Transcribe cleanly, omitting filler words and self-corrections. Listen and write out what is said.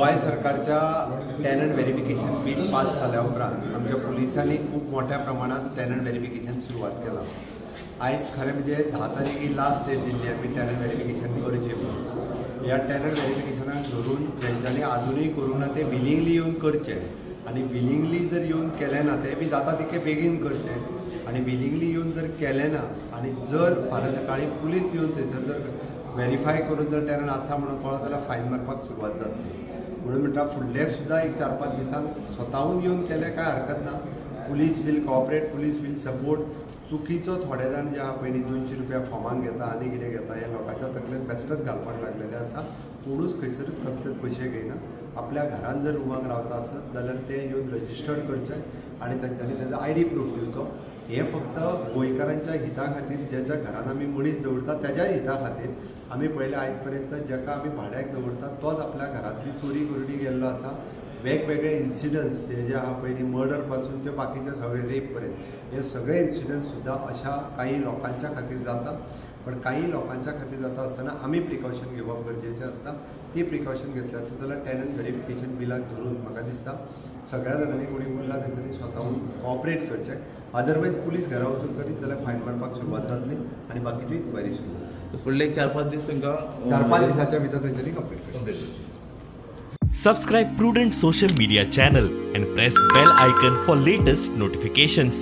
गोय सरकारच्या tenant verification bill pass जाल्या उपरांत आमच्या पुलिसांनी खूप मोठ्या प्रमाणात टॅनंट व्हेरिफिकेशन सुरवात केला. आयज खरें म्हणजे 10 तारीख ही लास्ट डेट दिल्ली आमी टॅनंट व्हेरिफिकेशन करचें म्हणून. ह्या टॅनंट व्हेरिफिकेशनाक धरून जेंच्यांनी आजुनूय करूं ना ते विलिंगली येवन करचें आनी विलिंगली जर येवन केलें ना ते बी जाता तितके बेगीन करचें आनी विलिंगली येवन जर केलें ना आनी जर फाल्यां सकाळीं पुलीस येवन थंयसर जर व्हेरीफाय करून जर टॅनंट आसा म्हणून कळत जाल्यार फायन मारपाक सुरवात जातली. म्हणून म्हणटा फुडले सुद्दां एक 4-5 दिसांक स्वताहून येवन केलें काय हरकत ना. Police will cooperate, police will support. चुकीचो थोडे जाण जे आहा पयलीं 200 रुपया फॉर्माक घेता आनी कितें घेता हे लोकांच्या तकलेंत बेश्टच घालपाक लागलेले आसा. कोणूच खंयसरूच कसलेच पयशे घेयना. आपल्या घरान जर रुमाक रावता आसत जाल्यार ते येवन रजिस्टर्ड करचें आनी तांच्यांनी तेजो ID प्रूफ दिवचो. हे फक्त गोंयकारांच्या हिता खातीर ज्याच्या घरान आमी मनीस दवरता त्याच्या हिता खातीर. आमी पळयलें आयज पर्यंत जेका आमी भाड्याक दवरता तोच आपल्या घरांतली चोरी करुनी गेल्लो आसा. वेगवेगळे इन्सिडंट्स हे जे आहा पयलीं मर्डर पासून ते बाकीचे सगळे रेप पर्यंत हे सगळे इन्सिडंट्स सुद्दां अशा काही लोकांच्या खातीर जाता. पण काही लोकांच्या खातीर जाता आसतना आमी प्रिकॉशन घेवप गरजेचें आसता. ती प्रिकॉशन घेतलें आसत जाल्यार टॅनंट व्हेरिफिकेशन बिलाक धरून म्हाका दिसता सगळ्या जाणांनी कोणी उरला तेंच्यांनी स्वताहून कॉपरेट करचें. अदरवायज पुलीस घरा वचून करीत जाल्यार फायन मारपाक सुरवात जातली आनी बाकीची इन्क्वायरी सुरू जातली. फुडले 4-5 दीस तांकां 4-5 दिसाच्या भितर तेंच्यांनी कंप्लीट करचें. Subscribe Prudent social media channel and press bell icon for latest notifications.